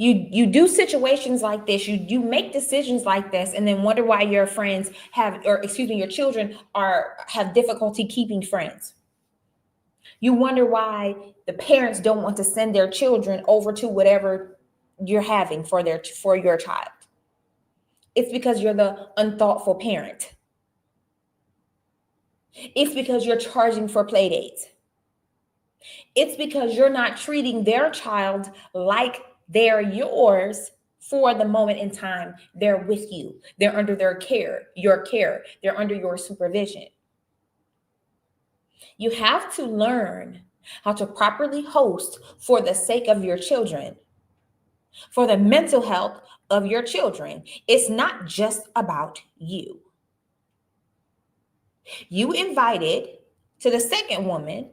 You do situations like this, you make decisions like this, and then wonder why your friends your children have difficulty keeping friends. You wonder why the parents don't want to send their children over to whatever you're having for your child. It's because you're the unthoughtful parent. It's because you're charging for play dates. It's because you're not treating their child like they're yours for the moment in time they're with you. They're under your care. They're under your supervision. You have to learn how to properly host for the sake of your children, for the mental health of your children. It's not just about you. You invited to the second woman,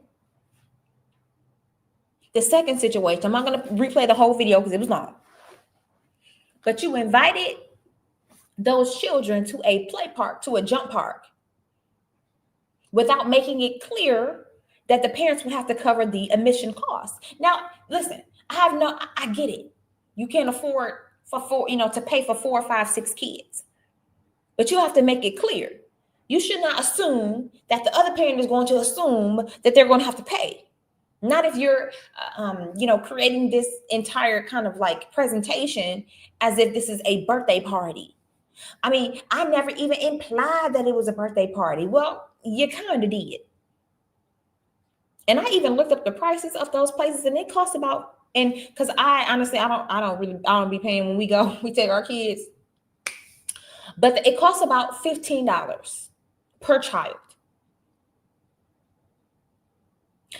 the second situation. I'm not going to replay the whole video because it was long. But you invited those children to a play park, to a jump park, without making it clear that the parents would have to cover the admission cost. Now, listen, I get it. You can't afford to pay for 4, 5, 6 kids, but you have to make it clear. You should not assume that the other parent is going to assume that they're going to have to pay. Not if you're, creating this entire kind of like presentation as if this is a birthday party. I mean, I never even implied that it was a birthday party. Well, you kind of did. And I even looked up the prices of those places, and it costs about And because I honestly, I don't be paying when we go, we take our kids. But it costs about $15 per child.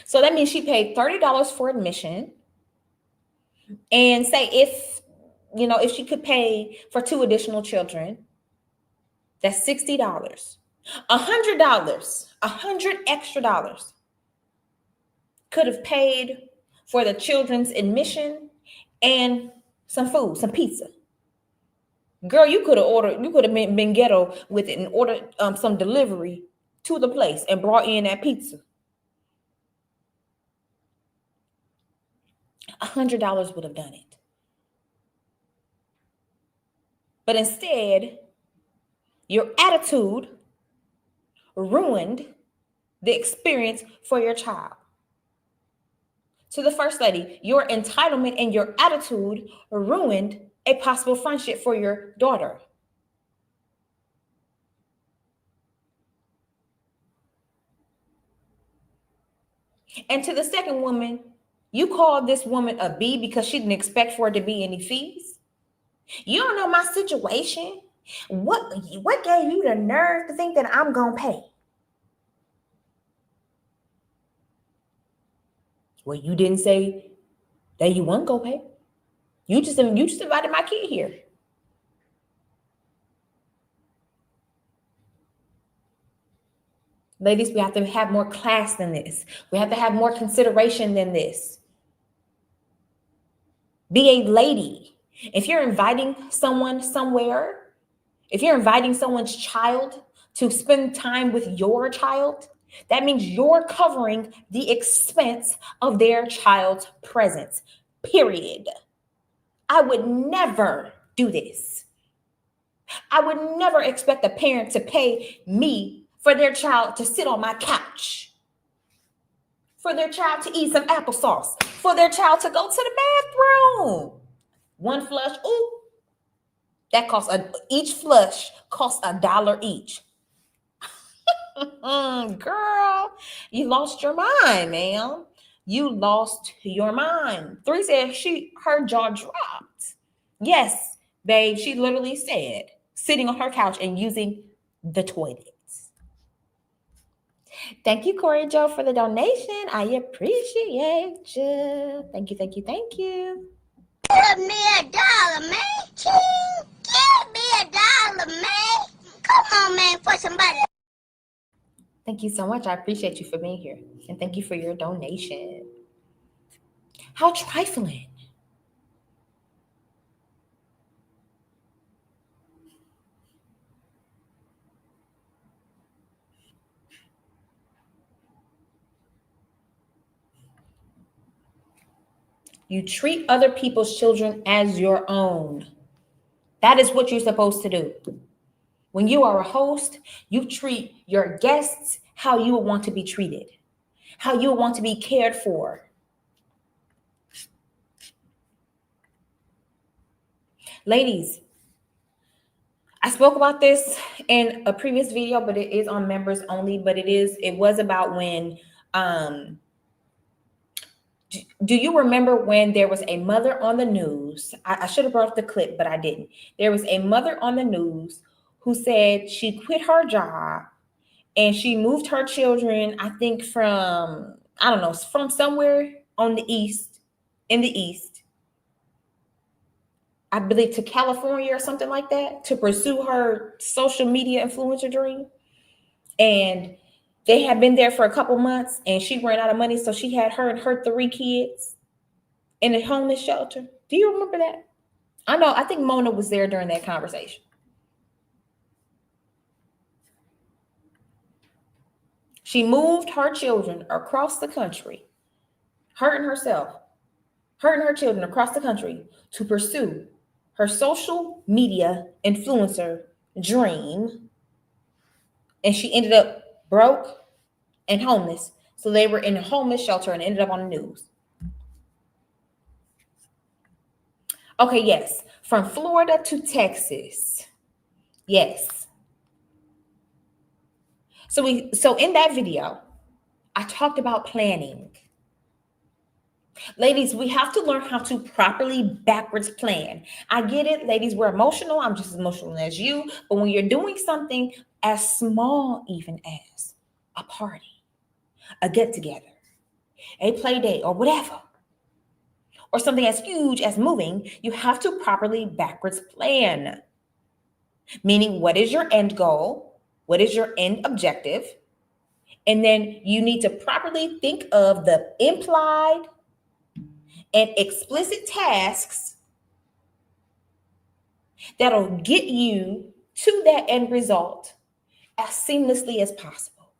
So that means she paid $30 for admission. And say if she could pay for 2 additional children, that's $60. $100, $100 extra could have paid for the children's admission and some food, some pizza. Girl, you could have been ghetto with it and ordered some delivery to the place and brought in that pizza. $100 would have done it. But instead, your attitude ruined the experience for your child. To the First Lady, your entitlement and your attitude ruined a possible friendship for your daughter. And to the second woman, you called this woman a B because she didn't expect for it to be any fees. You don't know my situation. What gave you the nerve to think that I'm gonna pay? Well, you didn't say that you weren't gonna pay. You just invited my kid here. Ladies, we have to have more class than this. We have to have more consideration than this. Be a lady. If you're inviting someone somewhere, if you're inviting someone's child to spend time with your child, that means you're covering the expense of their child's presence, period. I would never do this. I would never expect a parent to pay me for their child to sit on my couch, for their child to eat some applesauce, for their child to go to the bathroom. One flush, ooh, that costs each flush costs $1 each. Girl, you lost your mind, ma'am. You lost your mind. 3 said her jaw dropped. Yes, babe, she literally said sitting on her couch and using the toilet. Thank you, Corey Joe, for the donation. I appreciate you. Thank you, thank you, thank you. Give me $1, man. King, give me $1, man. Come on, man, for somebody. Thank you so much. I appreciate you for being here. And thank you for your donation. How trifling. You treat other people's children as your own. That is what you're supposed to do. When you are a host, you treat your guests how you would want to be treated, how you would want to be cared for. Ladies, I spoke about this in a previous video, but it is on members only. But it was about when, do you remember when there was a mother on the news? I should have brought up the clip, but I didn't. There was a mother on the news who said she quit her job and she moved her children, I think from somewhere on the east, in the east, I believe to California or something like that, to pursue her social media influencer dream. And they had been there for a couple months and she ran out of money. So she had her and her 3 kids in a homeless shelter. Do you remember that? I think Mona was there during that conversation. She moved her children across the country, her and her children across the country to pursue her social media influencer dream. And she ended up broke and homeless. So they were in a homeless shelter and ended up on the news. Okay, yes. From Florida to Texas. Yes. So in that video, I talked about planning. Ladies, we have to learn how to properly backwards plan. I get it, ladies, we're emotional. I'm just as emotional as you. But when you're doing something as small, even as a party, a get together, a play date, or whatever, or something as huge as moving, you have to properly backwards plan. Meaning, what is your end goal? What is your end objective? And then you need to properly think of the implied and explicit tasks that'll get you to that end result as seamlessly as possible.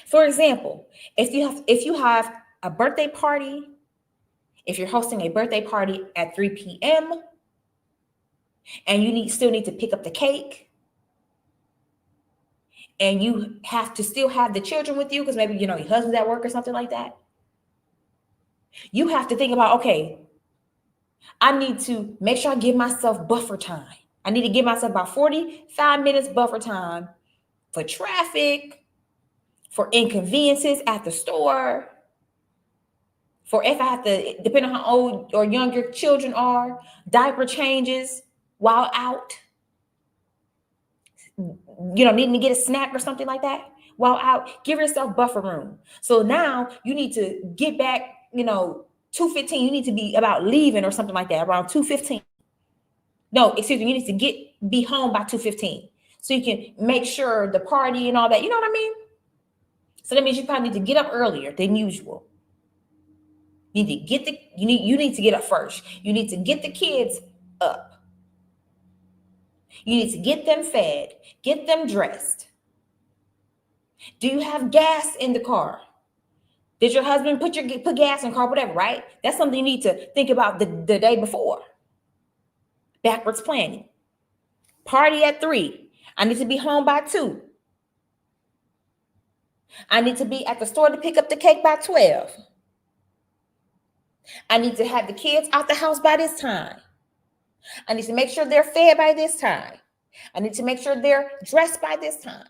For example, if you have a birthday party, if you're hosting a birthday party at 3 p.m. and you still need to pick up the cake, and you have to still have the children with you because maybe your husband's at work or something like that, you have to think about, okay, I need to make sure I give myself buffer time. I need to give myself about 45 minutes buffer time for traffic, for inconveniences at the store, for if I have to, depending on how old or young your children are, diaper changes while out, needing to get a snack or something like that while out. Give yourself buffer room. So now you need to get back, 2:15. You need to be about leaving or something like that around 2:15. No, excuse me. You need to be home by 2:15 so you can make sure the party and all that. You know what I mean? So that means you probably need to get up earlier than usual. You need to get up first. You need to get the kids up. You need to get them fed, get them dressed. Do you have gas in the car? Did your husband put gas in the car, whatever, right? That's something you need to think about the day before. Backwards planning. Party at 3. I need to be home by 2. I need to be at the store to pick up the cake by 12. I need to have the kids out the house by this time. I need to make sure they're fed by this time. I need to make sure they're dressed by this time.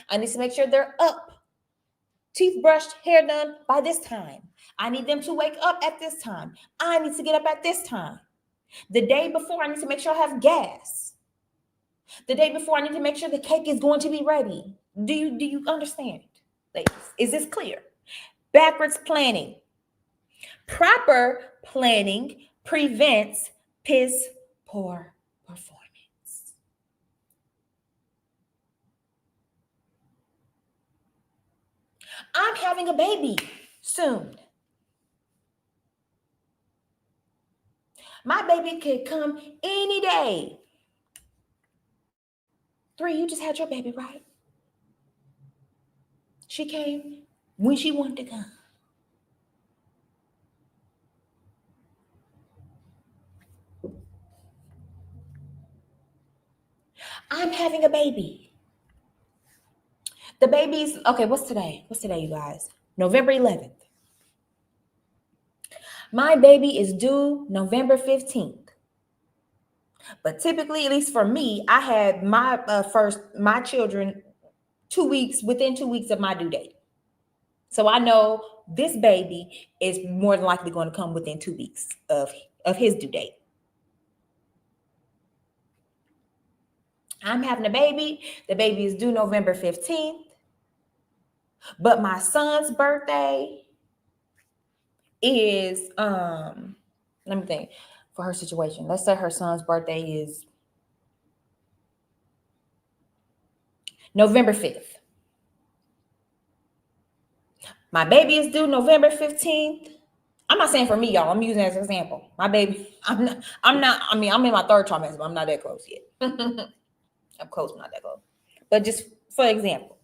I need to make sure they're up, teeth brushed, hair done by this time. I need them to wake up at this time. I need to get up at this time. The day before, I need to make sure I have gas. The day before, I need to make sure the cake is going to be ready. Do you understand, ladies? Is this clear? Backwards planning. Proper planning prevents piss poor performance. I'm having a baby soon. My baby could come any day. 3, you just had your baby, right? She came when she wanted to come. I'm having a baby. The baby's, okay, what's today? What's today, you guys? November 11th. My baby is due November 15th. But typically, at least for me, I had my children within 2 weeks of my due date. So I know this baby is more than likely going to come within 2 weeks of his due date. I'm having a baby. The baby is due November 15th. But my son's birthday is, let me think, for her situation. Let's say her son's birthday is November 5th. My baby is due November 15th. I'm not saying for me, y'all. I'm using it as an example. My baby, I'm in my 3rd trimester, but I'm not that close yet. I'm close, but not that close. But just for example,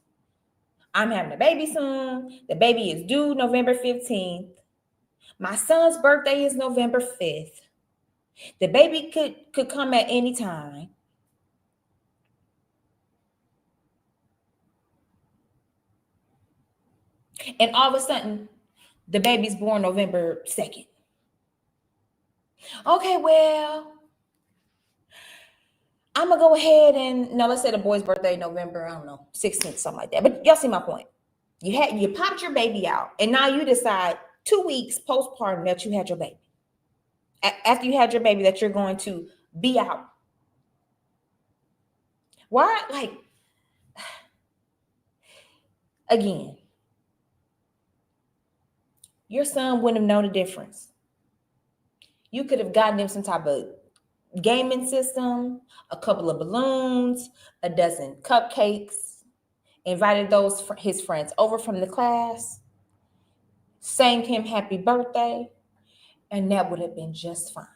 I'm having a baby soon. The baby is due November 15th. My son's birthday is November 5th. The baby could come at any time. And all of a sudden, the baby's born November 2nd. Okay, well, I'm going to go ahead and, let's say the boy's birthday, November, 16th, something like that. But y'all see my point. You popped your baby out, and now you decide 2 weeks postpartum that you had your baby. After you had your baby, that you're going to be out. Why? Like, again, your son wouldn't have known the difference. You could have gotten him some type of gaming system, a couple of balloons, a dozen cupcakes, invited his friends over from the class, sang him happy birthday, and that would have been just fine.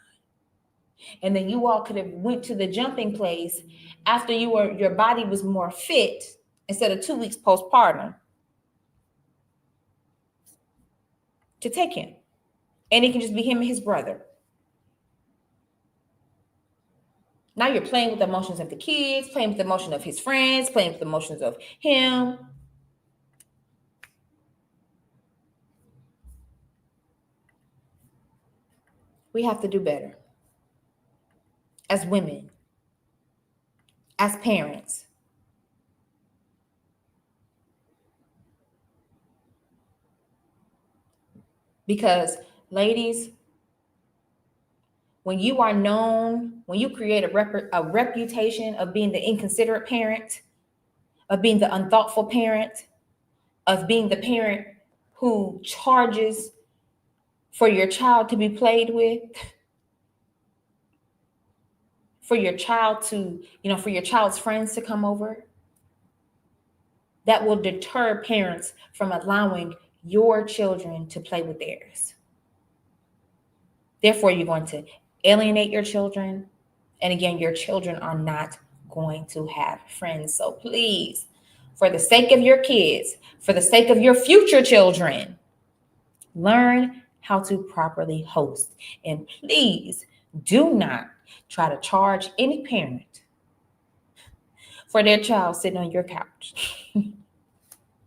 And then you all could have went to the jumping place after your body was more fit, instead of 2 weeks postpartum, to take him. And it can just be him and his brother. Now you're playing with the emotions of the kids, playing with the emotion of his friends, playing with the emotions of him. We have to do better as women, as parents. Because, ladies, when you are known, when you create a reputation of being the inconsiderate parent, of being the unthoughtful parent, of being the parent who charges for your child to be played with, for your child to, for your child's friends to come over, that will deter parents from allowing your children to play with theirs. Therefore, you're going to alienate your children. And again, your children are not going to have friends. So please, for the sake of your kids, for the sake of your future children, learn how to properly host. And please do not try to charge any parent for their child sitting on your couch.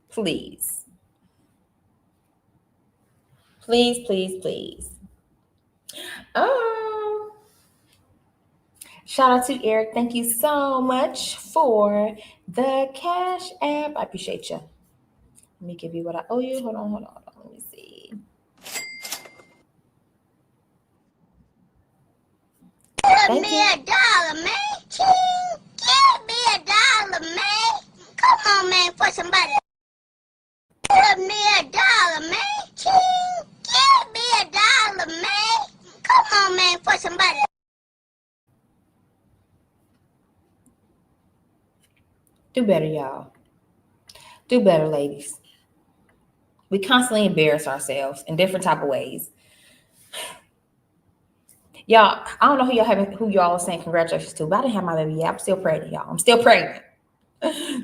Please. Please, please, please. Shout out to Eric. Thank you so much for the Cash App. I appreciate you. Let me give you what I owe you. Hold on. Let me see. Give me $1, man. Ching. Give me $1, man. Come on, man, for somebody. Give me $1, man. Ching. Give me $1, man. Come on, man, for somebody. Do better, y'all. Do better, ladies. We constantly embarrass ourselves in different type of ways. Y'all, I don't know who y'all are saying congratulations to, but I didn't have my baby yet. I'm still pregnant, y'all. I'm still pregnant.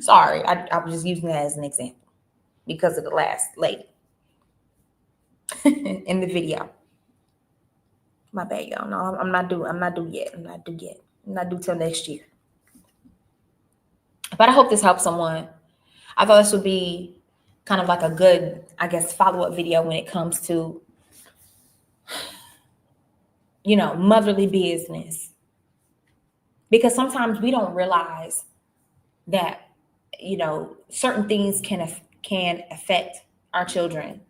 Sorry, I was just using that as an example because of the last lady in the video. My bad, y'all. No, I'm not due yet. I'm not due till next year. But I hope this helps someone. I thought this would be kind of like a good, I guess, follow-up video when it comes to, motherly business. Because sometimes we don't realize that, certain things can affect our children.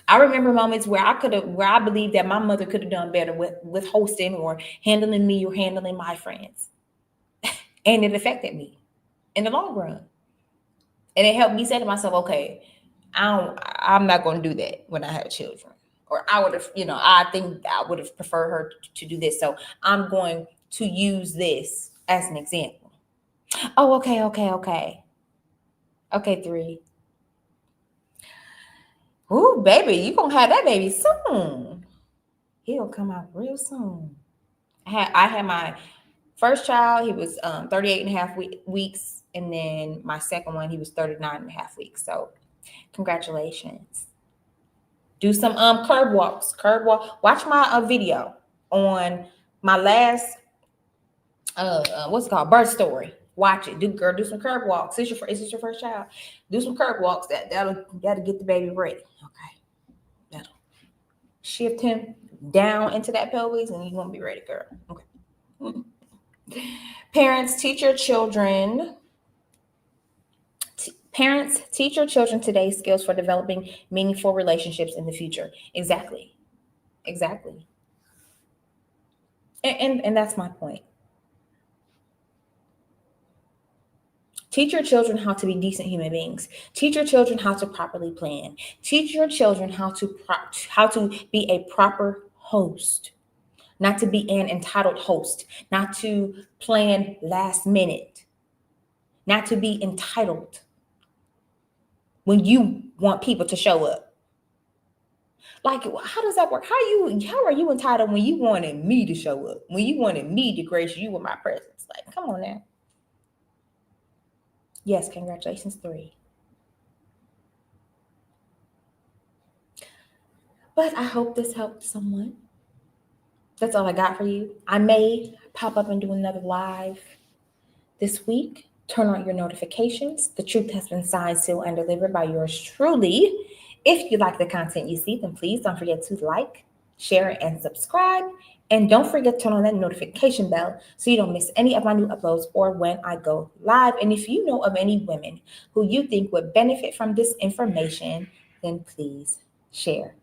I remember moments where I believe that my mother could have done better with hosting or handling me or handling my friends. And it affected me in the long run. And it helped me say to myself, okay, I'm not going to do that when I have children. Or I would have, I think I would have preferred her to do this. So I'm going to use this as an example. Oh, okay. Okay, 3. Ooh, baby, you going to have that baby soon. He'll come out real soon. I had my first child, he was 38 and a half weeks. And then my second one, he was 39 and a half weeks. So congratulations. Do some curb walks. Watch my video on my last, what's it called? Birth story. Watch it. Do some curb walks. Is this your first child? Do some curb walks. That'll get the baby ready. Okay. That'll shift him down into that pelvis and you're going to be ready, girl. Okay. Parents, teach your children Parents, teach your children today's skills for developing meaningful relationships in the future. Exactly. And that's my point. Teach your children how to be decent human beings. Teach your children how to properly plan. Teach your children how to be a proper host, not to be an entitled host, not to plan last minute, not to be entitled when you want people to show up. Like, how does that work? How are you entitled when you wanted me to show up? When you wanted me to grace you with my presence? Like, come on now. Yes, congratulations, 3. But I hope this helped someone. That's all I got for you. I may pop up and do another live this week. Turn on your notifications. The truth has been signed, sealed, and delivered by yours truly. If you like the content you see, then please don't forget to like, share, and subscribe. And don't forget to turn on that notification bell so you don't miss any of my new uploads or when I go live. And if you know of any women who you think would benefit from this information, then please share.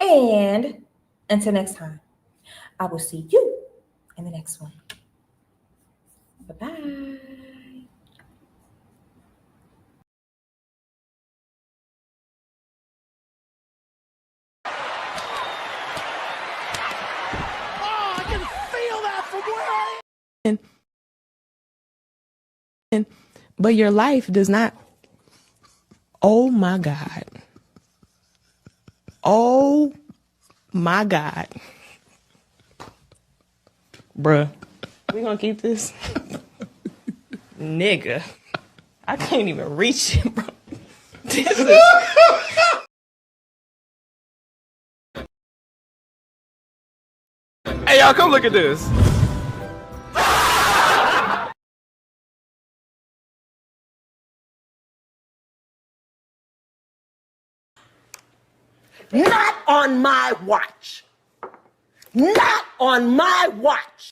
And until next time, I will see you in the next one. Bye-bye. But your life does not. Oh my God. Oh my God. Bruh. We gonna keep this? Nigga. I can't even reach it, bro. This is... Hey, y'all, come look at this. Not on my watch. Not on my watch.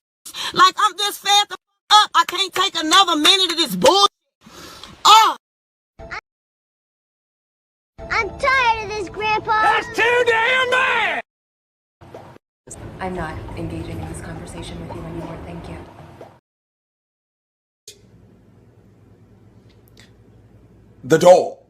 Like I'm just fed the up. I can't take another minute of this bullshit. Oh. I'm tired of this, Grandpa. That's too damn bad! I'm not engaging in this conversation with you anymore, thank you. The doll.